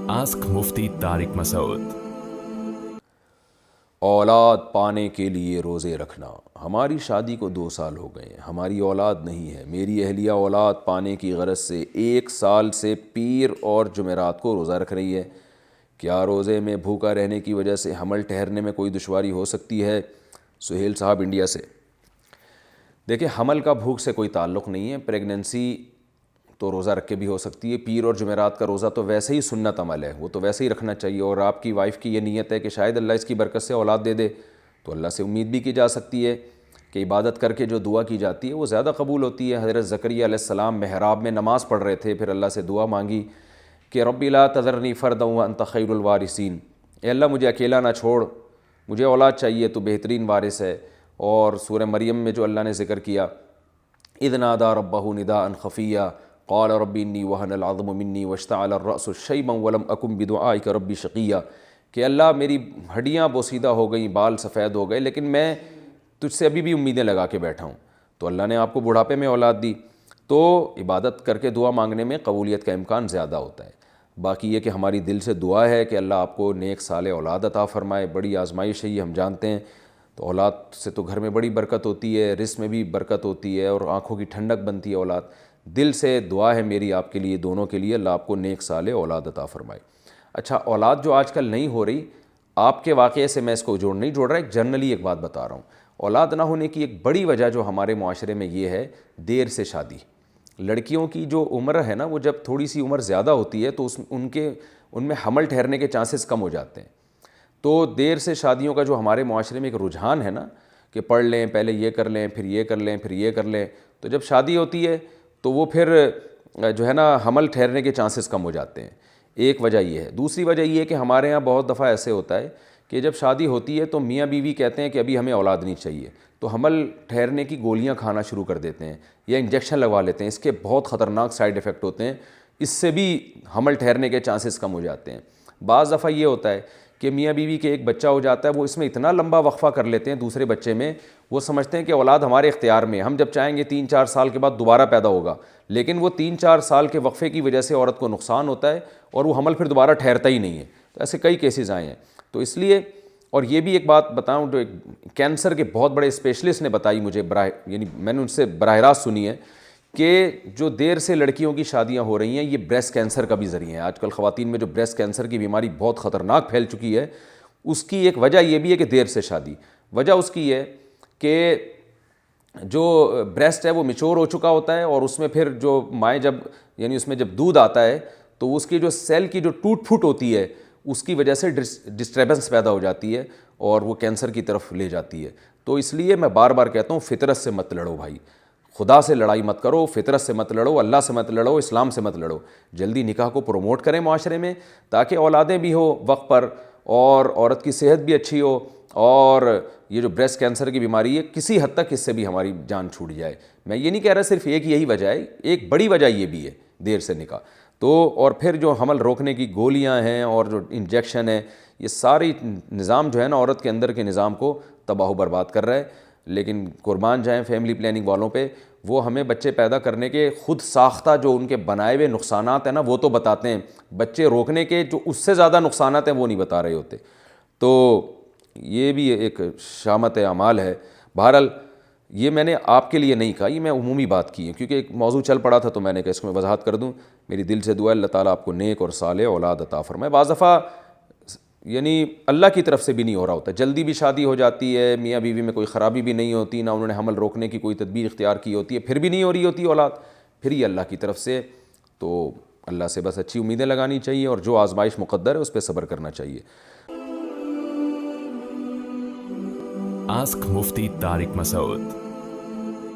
Ask मुफ्ती तारिक मसूद। औलाद पाने के लिए रोज़े रखना। हमारी शादी को 2 साल हो गए, हमारी औलाद नहीं है। मेरी अहलिया औलाद पाने की गरज से 1 साल से पीर और जुमेरात को रोज़ा रख रही है। क्या रोज़े में भूखा रहने की वजह से हमल ठहरने में कोई दुश्वारी हो सकती है? सुहेल साहब इंडिया से। देखिए, हमल का भूख से कोई ताल्लुक़ नहीं है। प्रेगनेंसी तो रोज़ा रख के भी हो सकती है। पीर और जुमेरात का रोज़ा तो वैसे ही सुन्नत अमल है, वो तो वैसे ही रखना चाहिए। और आपकी वाइफ़ की ये नीयत है कि शायद अल्लाह इसकी बरकत से औलाद दे दे, तो अल्लाह से उम्मीद भी की जा सकती है कि इबादत करके जो दुआ की जाती है वो ज़्यादा कबूल होती है। हज़रत ज़करिया अलैहिस्सलाम महराब में नमाज़ पढ़ रहे थे, फिर अल्लाह से दुआ मांगी कि रब्बी ला तज़रनी फ़र्दन व अंत खैरुल वारिसीन। ए अल्लाह, मुझे अकेला ना छोड़, मुझे औलाद चाहिए, तो बेहतरीन वारिस है। और सूरह मरियम में जो अल्लाह ने ज़िक्र किया, इज़ नादा रब्बहु निदाअन खफ़िया क़ाल रब्बी इन्नी वहनल अज़्मु मिन्नी वश्तअल अर्रअसु शैबन वलम अकुम बिदुआइका रब्बी शक़िया। कि अल्लाह, मेरी हड्डियाँ बोसीदा हो गई, बाल सफ़ेद हो गए, लेकिन मैं तुझसे अभी भी उम्मीदें लगा के बैठा हूँ। तो अल्लाह ने आपको बुढ़ापे में औलाद दी, तो इबादत करके दुआ मांगने में कबूलियत का इम्कान ज़्यादा होता है। बाकी ये कि हमारी दिल से दुआ है कि अल्लाह आपको नेक साले औलाद अता फ़रमाए। बड़ी आजमाइश है ये, हम जानते हैं। तो औलाद से तो घर में बड़ी बरकत होती है, रिज़्क़ में भी बरकत होती है और आँखों की ठंडक बनती है औलाद। दिल से दुआ है मेरी आपके लिए, दोनों के लिए, अल्लाह आपको नेक साले औलाद अता फ़रमाए। अच्छा, औलाद जो आजकल नहीं हो रही, आपके वाक़े से मैं इसको नहीं जोड़ रहा, एक जनरली एक बात बता रहा हूँ। औलाद ना होने की एक बड़ी वजह जो हमारे मुआशरे में ये है, देर से शादी। लड़कियों की जो उम्र है ना, वो जब थोड़ी सी उम्र ज़्यादा होती है तो उनमें हमल ठहरने के चांसेस कम हो जाते हैं। तो देर से शादियों का जो हमारे मुआशरे में एक रुझान है ना, कि पढ़ लें, पहले ये कर लें, फिर ये कर लें, फिर ये कर लें, तो जब शादी होती है तो वो फिर जो है ना, हमल ठहरने के चांसेस कम हो जाते हैं। एक वजह ये है। दूसरी वजह ये है कि हमारे यहाँ बहुत दफ़ा ऐसे होता है कि जब शादी होती है तो मियाँ बीवी कहते हैं कि अभी हमें औलाद नहीं चाहिए, तो हमल ठहरने की गोलियाँ खाना शुरू कर देते हैं या इंजेक्शन लगवा लेते हैं। इसके बहुत ख़तरनाक साइड इफ़ेक्ट होते हैं, इससे भी हमल ठहरने के चांसेस कम हो जाते हैं। बाज़ दफ़ा ये होता है कि मियाँ बीवी के एक बच्चा हो जाता है, वो इसमें इतना लंबा वक्फ़ा कर लेते हैं दूसरे बच्चे में, वो समझते हैं कि औलाद हमारे इख्तियार में, हम जब चाहेंगे 3-4 साल के बाद दोबारा पैदा होगा। लेकिन वो 3-4 साल के वक्फ़े की वजह से औरत को नुकसान होता है और वो हमल फिर दोबारा ठहरता ही नहीं है। तो ऐसे कई केसेस आए हैं। तो इसलिए, और ये भी एक बात बताऊं, जो एक कैंसर के बहुत बड़े स्पेशलिस्ट ने बताई मुझे, यानी मैंने उनसे बराह रास्त सुनी है, कि जो देर से लड़कियों की शादियां हो रही हैं, ये ब्रेस्ट कैंसर का भी ज़रिया है। आजकल ख़वातीन में जो ब्रेस्ट कैंसर की बीमारी बहुत ख़तरनाक फैल चुकी है, उसकी एक वजह ये भी है कि देर से शादी। वजह उसकी है कि जो ब्रेस्ट है वो मैच्योर हो चुका होता है और उसमें फिर जो माँ यानी उसमें जब दूध आता है तो उसकी जो सेल की जो टूट फूट होती है, उसकी वजह से डिस्टर्बेंस पैदा हो जाती है और वो कैंसर की तरफ ले जाती है। तो इसलिए मैं बार बार कहता हूँ, फितरत से मत लड़ो भाई, खुदा से लड़ाई मत करो, फितरत से मत लड़ो, अल्लाह से मत लड़ो, इस्लाम से मत लड़ो। जल्दी निकाह को प्रमोट करें माशरे में, ताकि औलादें भी हो वक्त पर और औरत की सेहत भी अच्छी हो, और ये जो ब्रेस्ट कैंसर की बीमारी है, किसी हद तक इससे भी हमारी जान छूट जाए। मैं ये नहीं कह रहा सिर्फ एक यही वजह है, एक बड़ी वजह ये भी है देर से निकाह। तो और फिर जो हमल रोकने की गोलियां हैं और जो इंजेक्शन है, ये सारी निज़ाम जो है ना, औरत के अंदर के निज़ाम को तबाह बर्बाद कर रहा है। लेकिन कुर्बान जाएं फैमिली प्लानिंग वालों पे, वो हमें बच्चे पैदा करने के खुद साख्ता जो उनके बनाए हुए नुकसानात हैं ना, वो तो बताते हैं। बच्चे रोकने के जो उससे ज़्यादा नुकसानात हैं वो नहीं बता रहे होते। तो ये भी एक शामत अमाल है। बहरहाल, ये मैंने आपके लिए नहीं कहा, ये मैं उमूमी बात की है, क्योंकि एक मौजू चल पड़ा था तो मैंने कहा इसको मैं वजाहत कर दूँ। मेरी दिल से दुआ है अल्लाह ताला आपको नेक और साले औलाद अता फरमाए। बाज़ दफ़ा यानी अल्लाह की तरफ से भी नहीं हो रहा होता, जल्दी भी शादी हो जाती है, मियाँ बीवी में कोई ख़राबी भी नहीं होती, ना उन्होंने हमल रोकने की कोई तदबीर इख्तियार की होती है, फिर भी नहीं हो रही होती औलाद, फिर ये अल्लाह की तरफ से। तो अल्लाह से बस अच्छी उम्मीदें लगानी चाहिए और जो आज़माइश मुक़द्दर है उस पर सब्र करना चाहिए। आस्क मुफ्ती तारिक मसूद।